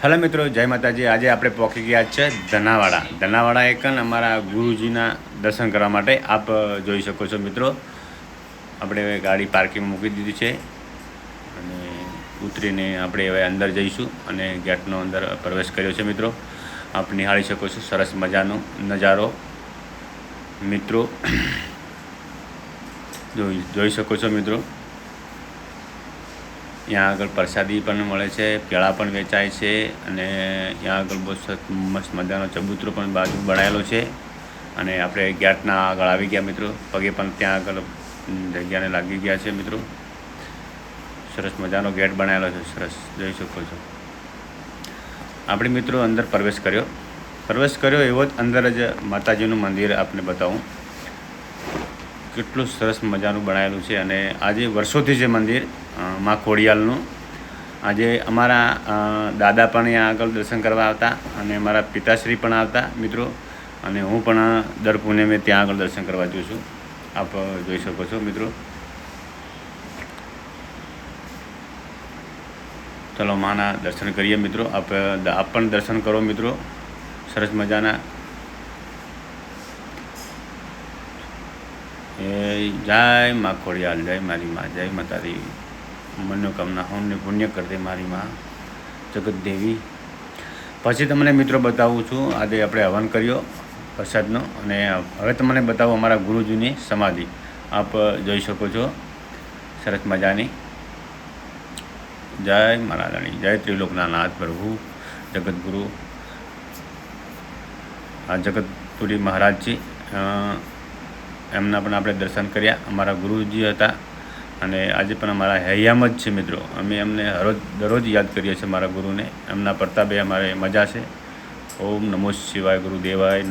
Hello મિત્રો, જય માતાજી। આજે આપણે પહોંચી ગયા છે ધનાવાડા એક અમારા ગુરુજીના દર્શન કરવા માટે। આપ જોઈ શકો છો મિત્રો, આપણે ગાડી પાર્કિંગ મૂકી દીધી છે અને ઉતરીને આપણે હવે અંદર જઈશું અને ગેટનો અંદર પ્રવેશ કર્યો છે મિત્રો। આપ નિહાળી શકો છો સરસ મજાનો નજારો મિત્રો, જોઈ શકો છો મિત્રો। यहाँ आगळ प्रसादी पण मळे छे, पेड़ा पण वेचाय छे अने यहाँ आगळ बહુ मस्त मजानो चबूतरो पण बाजू बनायेलो छे अने आपणे गेटना आगळ आवी गया मित्रो। पगे पण त्यां आगळ जग्याने लागी गया छे मित्रो। सरस मजानो गेट बनायेलो छे, सरस जोई शको छो। आपणे मित्रो अंदर प्रवेश कर्यो एवो ज अंदर ज माताजीनुं मंदिर आपने बतावुं। કેટલું સરસ મજાનું બનાવેલું છે અને આજે વર્ષોથી જે મંદિર માં ખોડિયાલનું, આજે અમારા દાદા પણ અહીંયા આગળ દર્શન કરવા આવતા અને મારા પિતાશ્રી પણ આવતા મિત્રો, અને હું પણ દર પૂનમે ત્યાં આગળ દર્શન કરવા જઉં છું। આપ જોઈ શકો છો મિત્રો। ચલો માના દર્શન કરીએ મિત્રો। આપ પણ દર્શન કરો મિત્રો, સરસ મજાના। जय माँ खोड़ियाल, जय मारी माँ, जय माता देवी। मनोकामना होमने पुण्य कर दे मारी माँ जगत देवी। पछी तमने मित्रों बतावुं छुं, आज आपणे हवन कर्यो प्रसादनो अने हवे तमने बतावुं अमारा गुरुजीनी समाधि। आप जोई शको छो सरस मजानी। जय महाराणी, जय त्रिलोकना नाथ प्रभु जगतगुरु आ जगतपुरी महाराजजी। एमना पण आपणे दर्शन कर्या। अमारा गुरुजी हता अने आज पण अमारा हयाम ज छे मित्रों। अमे एमने दररोज याद करीए छीए मारा गुरुने। एमना प्रतापे अमारे मजा छे। ओम नमो शिवाय, गुरुदेवाय।